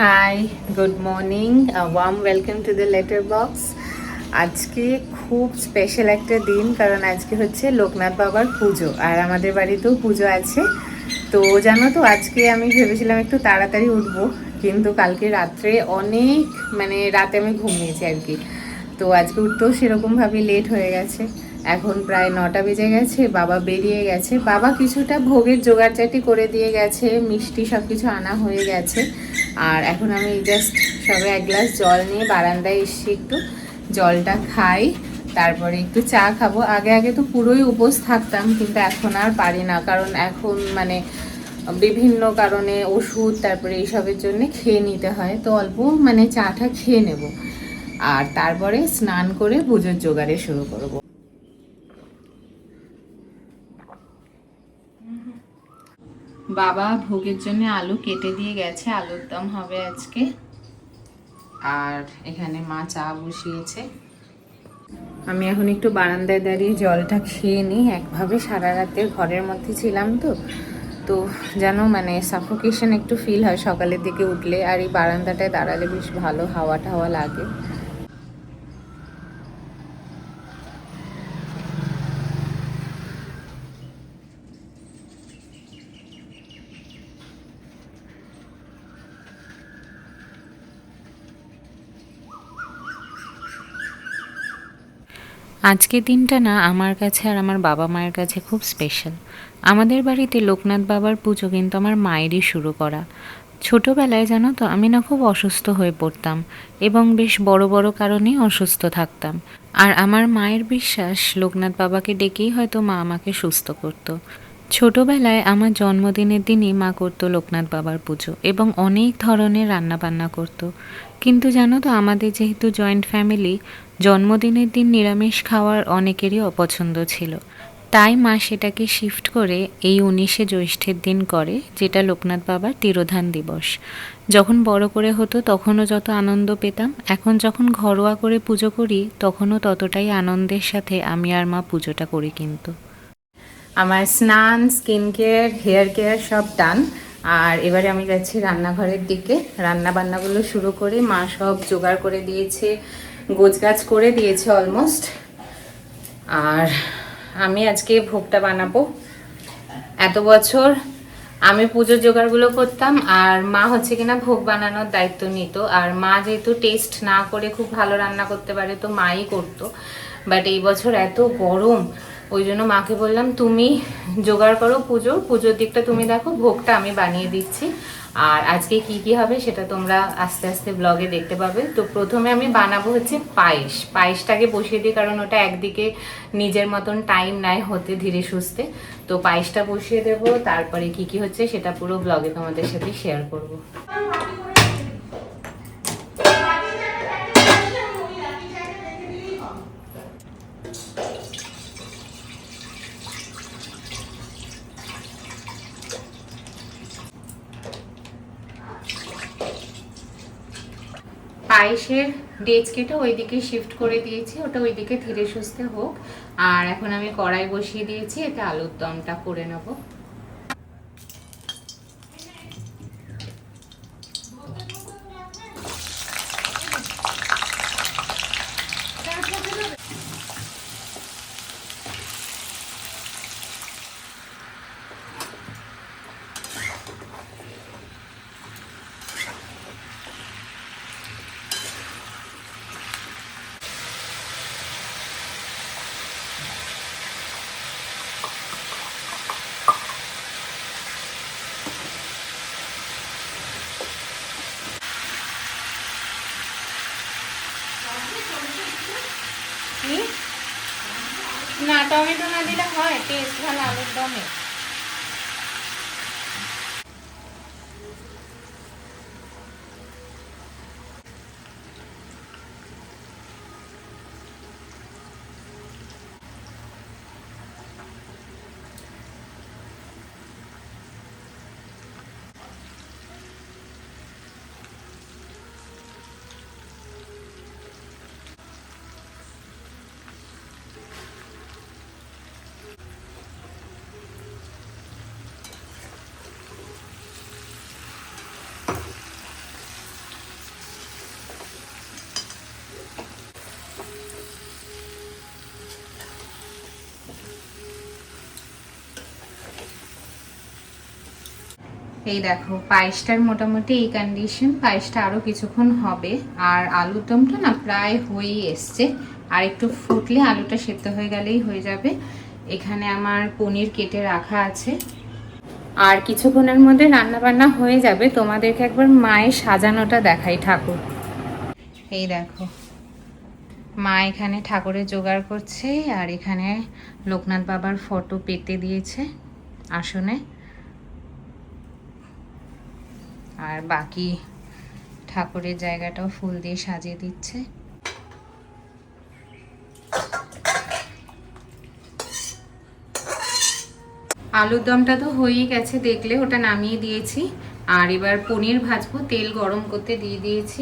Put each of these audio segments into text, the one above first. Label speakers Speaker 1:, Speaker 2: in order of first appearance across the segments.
Speaker 1: High, good morning, warm welcome to the letter box. আজকে খুব special একটা দিন, কারণ আজকে হচ্ছে লোকনাথ বাবার পুজো, আর আমাদের বাড়িতেও পুজো আছে। তো জানো তো, আজকে আমি ভেবেছিলাম একটু তাড়াতাড়ি উঠবো, কিন্তু কালকে রাত্রে অনেক রাতে আমি ঘুমিয়েছি আর কি। তো আজকে উঠতেও সেরকমভাবে লেট হয়ে গেছে। এখন প্রায় 9টা বেজে গেছে, বাবা বেরিয়ে গেছে। বাবা কিছুটা ভোগের জোগাড়জাটি করে দিয়ে গেছে, মিষ্টি সব কিছু আনা হয়ে গেছে। আর এখন আমি জাস্ট সবে এক গ্লাস জল নিয়ে বারান্দায় এসেছি, একটু জলটা খাই, তারপরে একটু চা খাবো। আগে আগে তো পুরোই উপোস থাকতাম, কিন্তু এখন আর পারি না, কারণ এখন বিভিন্ন কারণে ওষুধ তারপরে এইসবের জন্য খেয়ে নিতে হয়। তো অল্প চাটা খেয়ে নেব, আর তারপরে স্নান করে পুজোর জোগাড়ে শুরু করব। বাবা ভোগের জন্য আলু কেটে দিয়ে গেছে, আলুর দম হবে আজকে। আর এখানে মা চা বসিয়েছে। আমি এখন একটু বারান্দায় দাঁড়িয়ে জলটা খেয়ে নিই। একভাবে সারা রাতের ঘরের মধ্যে ছিলাম, তো তো যেন সাফোকেশন একটু ফিল হয় সকালের দিকে উঠলে, আর এই বারান্দাটায় দাঁড়ালে বেশ ভালো হাওয়া টাওয়া লাগে। আজকের দিনটা না আমার কাছে আর আমার বাবা মায়ের কাছে খুব স্পেশাল। আমাদের বাড়িতে লোকনাথ বাবার পুজো কিন্তু আমার মায়েরই শুরু করা। ছোটোবেলায় জানো তো, আমি না খুব অসুস্থ হয়ে পড়তাম, এবং বেশ বড় বড় কারণেই অসুস্থ থাকতাম। আর আমার মায়ের বিশ্বাস, লোকনাথ বাবাকে ডেকেই হয়তো মা আমাকে সুস্থ করতো। ছোটবেলায় আমার জন্মদিনের দিনই মা করতো লোকনাথ বাবার পুজো, এবং অনেক ধরনের রান্নাবান্না করতো। কিন্তু জানো তো, আমাদের যেহেতু জয়েন্ট ফ্যামিলি, জন্মদিনের দিন নিরামিষ খাওয়ার অনেকেরই অপছন্দ ছিল। তাই মা সেটাকে শিফট করে এই 19শে জ্যৈষ্ঠের দিন করে, যেটা লোকনাথ বাবার তিরোধান দিবস। যখন বড় করে হতো তখনও যত আনন্দ পেতাম, এখন যখন ঘরোয়া করে পুজো করি তখনও ততটাই আনন্দের সাথে আমি আর মা পুজোটা করি। কিন্তু আমার স্নান, স্কিন কেয়ার, হেয়ার কেয়ার সব ডান। আর এবারে আমি যাচ্ছি রান্নাঘরের দিকে। রান্না বান্নাগুলো শুরু করে মা সব জোগাড় করে দিয়েছে, গোছগাছ করে দিয়েছে অলমোস্ট। আর আমি আজকে ভোগটা বানাবো। এত বছর আমি পুজোর জোগাড়গুলো করতাম, আর মা হচ্ছে কিনা ভোগ বানানোর দায়িত্ব নিত। আর মা যেহেতু টেস্ট না করে খুব ভালো রান্না করতে পারে, তো মাই করতো। বাট এই বছর এত গরম, ওই জন্য মাকে বললাম তুমি জোগাড় করো, পুজোর দিকটা তুমি দেখো, ভোগটা আমি বানিয়ে দিচ্ছি। আর আজকে কি কি হবে সেটা তোমরা আস্তে আস্তে ব্লগে দেখতে পাবে। তো প্রথমে আমি বানাবো হচ্ছে পায়েসটাকে বসিয়ে দিই, কারণ ওটা একদিকে নিজের মতন টাইম নেয় হতে, ধীরে সুস্থে। তো পায়েসটা বসিয়ে দেবো, তারপরে কি কি হচ্ছে সেটা পুরো ব্লগে তোমাদের সাথে শেয়ার করবো। পায়েসের ডেচকিটা ওইদিকে শিফট করে দিয়েছি, ওটা ওইদিকে ধীরে সুস্থে হোক। আর এখন আমি কড়াই বসিয়ে দিয়েছি, এতে আলুর দমটা করে নেবো। না, টমেটো না দিলে হয়, টেস্ট ভালো আলুর দমে। এই দেখো পায়েসটার মোটামুটি এই কন্ডিশন, পায়েসটা আরও কিছুক্ষণ হবে। আর আলুর দমটা না প্রায় হয়েই এসছে, আর একটু ফুটলে আলুটা সেদ্ধ হয়ে গেলেই হয়ে যাবে। এখানে আমার পনির কেটে রাখা আছে, আর কিছুক্ষণের মধ্যে রান্না বান্না হয়ে যাবে। তোমাদেরকে একবার মায়ের সাজানোটা দেখাই, ঠাকুর। এই দেখো মা এখানে ঠাকুরের জোগাড় করছে, আর এখানে লোকনাথ বাবার ফটো পেতে দিয়েছে আসনে, আর বাকি ঠাকুরের জায়গাটাও ফুল দিয়ে সাজিয়ে দিচ্ছে। আলুর দমটা তো হয়েই গেছে, দেখলে ওটা নামিয়ে দিয়েছি। আর এবার পনির ভাজবো, তেল গরম করতে দিয়ে দিয়েছি।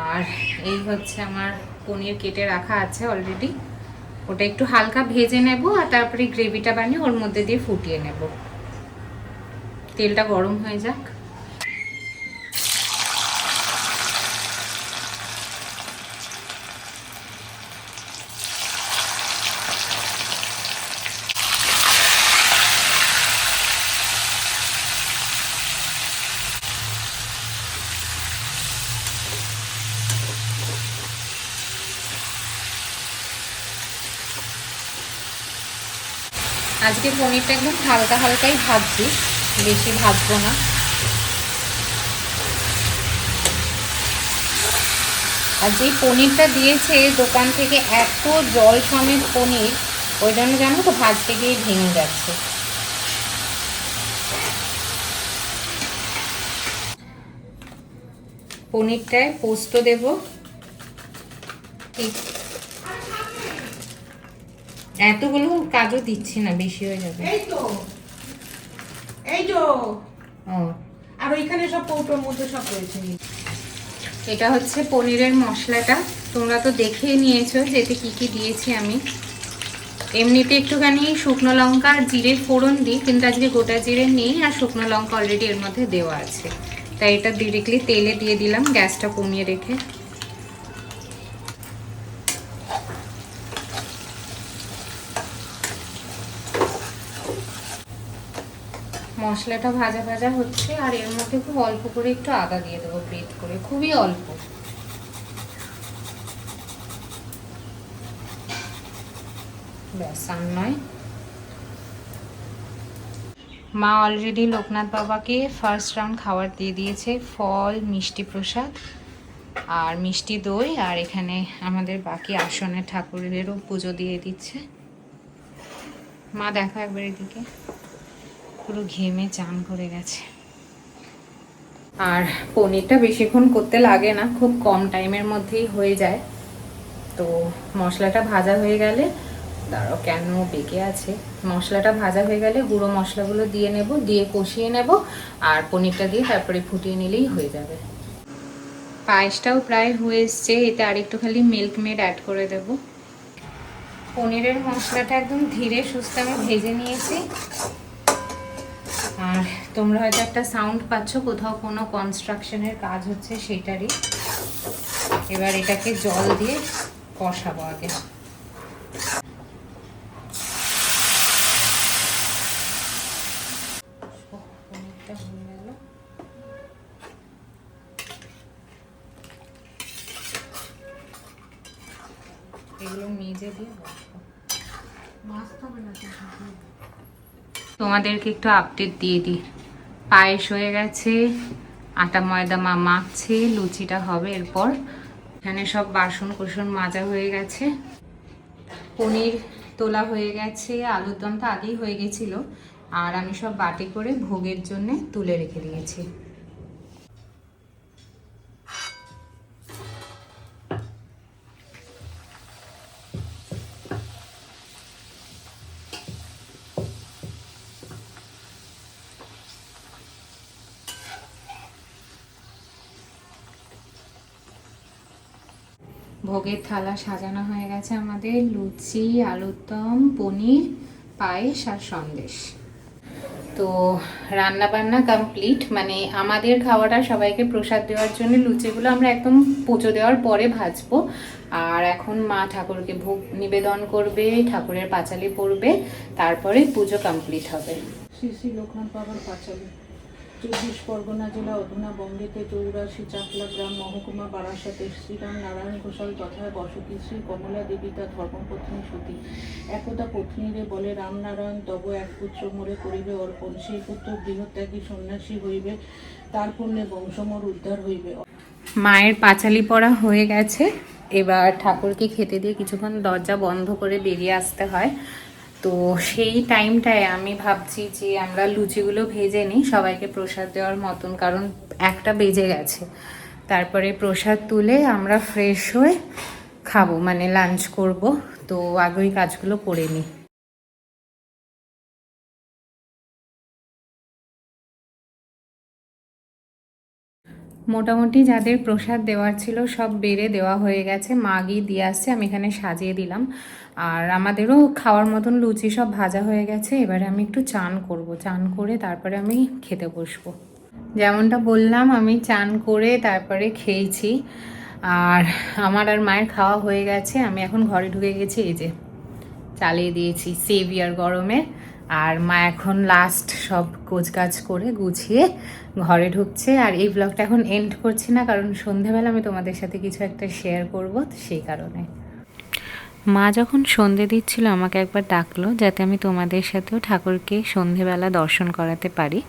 Speaker 1: আর এই হচ্ছে আমার পনির কেটে রাখা আছে অলরেডি, ওটা একটু হালকা ভেজে নেব, আর তারপরে গ্রেভিটা বানিয়ে ওর মধ্যে দিয়ে ফুটিয়ে নেব। তেলটা গরম হয়ে যাক। আজকে পনিরটা একদম হালকা হালকাই ভাজছি, বেশি ভাজবো না। আর যেই পনিরটা দিয়েছে দোকান থেকে, এত জল সমেত পনির, ওই জন্য জানো তো ভাজতে গিয়ে ভেঙে যাচ্ছে। পনিরটায় পোস্ত দেব, ঠিক এতগুলো কাজু দিচ্ছি না, বেশি হয়ে যাবে।
Speaker 2: এই তো
Speaker 1: ও,
Speaker 2: আর ওইখানে সব কৌটোর মধ্যে সব রয়েছে।
Speaker 1: এটা হচ্ছে পনিরের মশলাটা, তোমরা তো দেখেই নিয়েছো যে এতে কী কী দিয়েছি আমি। এমনিতে একটুখানি শুকনো লঙ্কা আর জিরে ফোড়ন দিই, কিন্তু আজকে গোটা জিরে নেই, আর শুকনো লঙ্কা অলরেডি এর মধ্যে দেওয়া আছে, তাই এটা ডিরেক্টলি তেলে দিয়ে দিলাম, গ্যাসটা কমিয়ে রেখে। মশলাটা ভাজা ভাজা হচ্ছে, আর এর মধ্যে খুব অল্প করে একটু আদা দিয়ে দেবো, গ্রেট করে, খুবই অল্প। ব্যাস, আর নয়। মা অলরেডি লোকনাথ বাবাকে ফার্স্ট রাউন্ড খাবার দিয়ে দিয়েছে, ফল, মিষ্টি প্রসাদ আর মিষ্টি দই, আর এখানে আমাদের বাকি আসনে ঠাকুরেরও পুজো দিয়ে দিচ্ছে। মা দেখো একবার এদিকে, পুরো ঘেমে চান করে গেছে। আর পনিরটা বেশিক্ষণ করতে লাগে না, খুব কম টাইমের মধ্যেই হয়ে যায়। তো মশলাটা ভাজা হয়ে গেলে, দাঁড়াও কেন বেঁকে আছে, মশলাটা ভাজা হয়ে গেলে গুঁড়ো মশলাগুলো দিয়ে নেব, দিয়ে কষিয়ে নেব, আর পনিরটা দিয়ে তারপরে ফুটিয়ে নিলেই হয়ে যাবে। পায়েসটাও প্রায় হয়ে এসছে, এতে আর একটু খালি মিল্ক মেড অ্যাড করে দেব। পনিরের মশলাটা একদম ধীরে সুস্থে আমি ভেজে নিয়েছি, আর তোমরা হয়তো একটা সাউন্ড পাচ্ছ, কোথাও কোনো কনস্ট্রাকশনের কাজ হচ্ছে সেটারই। এবার এটাকে জল দিয়ে কষাবো আগে। এগুলো মেজে দিয়ে তোমাদেরকে একটু আপডেট দিয়ে দিই। পায়েস হয়ে গেছে, আটা ময়দা মা মাখছে, লুচিটা হবে এরপর। এখানে সব বাসন কুসন মাজা হয়ে গেছে, পনির তোলা হয়ে গেছে, আলুর দমটা আগেই হয়ে গেছিল, আর আমি সব বাটি করে ভোগের জন্য তুলে রেখে দিয়েছি। ভোগের থালা সাজানো হয়ে গেছে আমাদের, লুচি, আলুর দম, পনির, পায়েস আর সন্দেশ। তো রান্না বান্না কমপ্লিট, মানে আমাদের খাওয়াটা সবাইকে প্রসাদ দেওয়ার জন্য লুচিগুলো আমরা একদম পুজো দেওয়ার পরে ভাজবো। আর এখন মা ঠাকুরকে ভোগ নিবেদন করবে, ঠাকুরের পাঁচালি পড়বে, তারপরে পুজো কমপ্লিট হবে।
Speaker 2: শ্রী শ্রী লোকনাথ বাবার পাঁচালী
Speaker 3: পরগনা জেলা অধুনা বঙ্গেতে 84 চাকলা গ্রাম মহকুমা বারাসাতে শ্রীরাম নারায়ণ ঘোষাল তথা বসতি শ্রী কমলা দেবী তার ধর্মপত্নী সতী একদা পত্নীরে বলে রামনারায়ণ তব এক পুত্র মোরে করিবে অর্পণ, সেই পুত্র গৃহত্যাগী সন্ন্যাসী হইবে, তার পুণ্যে বংশমোর উদ্ধার হইবে।
Speaker 1: মায়ের পাঁচালি পড়া হয়ে গেছে, এবার ঠাকুরকে খেতে দিয়ে কিছুক্ষণ দরজা বন্ধ করে বেরিয়ে আসতে হয়। তো সেই টাইমটায় আমি ভাবছি যে আমরা লুচিগুলো ভেজে নিই সবাইকে প্রসাদ দেওয়ার মতন, কারণ 1টা বেজে গেছে। তারপরে প্রসাদ তুলে আমরা ফ্রেশ হয়ে খাবো, মানে লাঞ্চ করব। তো আগে ওই কাজগুলো করে নিই। মোটামুটি যাদের প্রসাদ দেওয়ার ছিল সব বেড়ে দেওয়া হয়ে গেছে, মা গিয়ে দিয়ে আসছে, আমি এখানে সাজিয়ে দিলাম। আর আমাদেরও খাওয়ার মতন লুচি সব ভাজা হয়ে গেছে। এবারে আমি একটু চান করব, চান করে তারপরে আমি খেতে বসবো। যেমনটা বললাম, আমি চান করে তারপরে খেয়েছি। আর আমার আর মায়ের খাওয়া হয়ে গেছে, আমি এখন ঘরে ঢুকে গেছি। এই যে চালিয়ে দিয়েছি সেভিয়ার গরমে। আর মা এখন লাস্ট সব গোছগাছ করে গুছিয়ে ঘরে ঢুকছে। আর এই ব্লগটা এখন এন্ড করছি না, কারণ সন্ধেবেলা আমি তোমাদের সাথে কিছু একটা শেয়ার করব, সেই কারণে। মা যখন সন্ধে দিচ্ছিল আমাকে একবার ডাকলো, যাতে আমি তোমাদের সাথেও ঠাকুরকে সন্ধেবেলা দর্শন করাতে পারি।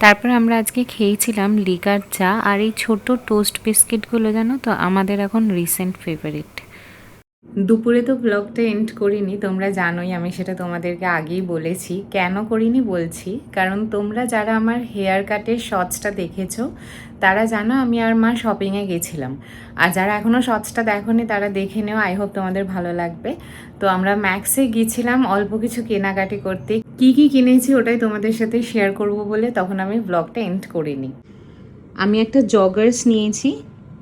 Speaker 1: তারপর আমরা আজকে খেয়েছিলাম লিকার চা আর এই ছোট টোস্ট বিস্কিটগুলো, জানো তো আমাদের এখন রিসেন্ট ফেভারিট। দুপুরে তো ব্লগটা এন্ড করিনি, তোমরা জানোই, আমি সেটা তোমাদেরকে আগেই বলেছি। কেন করিনি বলছি, কারণ তোমরা যারা আমার হেয়ার কাটের শর্টসটা দেখেছো তারা জানো আমি আর মা শপিংয়ে গেছিলাম। আর যারা এখনও শর্টসটা দেখোনি তারা দেখে নেও, আই হোপ তোমাদের ভালো লাগবে। তো আমরা ম্যাক্সে গিয়েছিলাম অল্প কিছু কেনাকাটি করতে। কি কি কিনেছি ওটাই তোমাদের সাথে শেয়ার করব বলে তখন আমি ব্লগটা এন্ড করিনি। আমি একটা জগার্স নিয়েছি,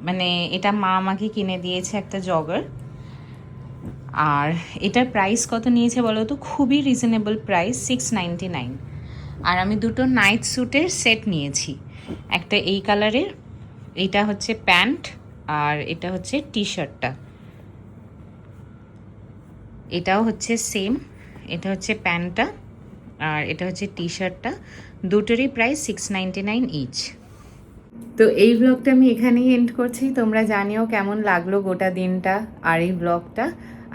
Speaker 1: মানে এটা মা আমাকে কিনে দিয়েছে একটা জগার। আর এটার প্রাইস কত নিয়েছে বলো তো? খুবই রিজনেবল প্রাইস, 699। আর আমি দুটো নাইট স্যুটের সেট নিয়েছি, একটা এই কালারের, এইটা হচ্ছে প্যান্ট আর এটা হচ্ছে টি শার্টটা, এটাও হচ্ছে সেম, এটা হচ্ছে প্যান্টটা আর এটা হচ্ছে টি শার্টটা। দুটোরই প্রাইস 699 ইচ। তো এই ব্লগটা আমি এখানেই এন্ড করছি। তোমরা জানিও কেমন লাগলো গোটা দিনটা আর এই ব্লগটা।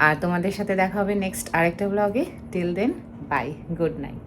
Speaker 1: আর তোমাদের সাথে দেখা হবে নেক্সট আরেকটা ব্লগে। Till then, bye, good night.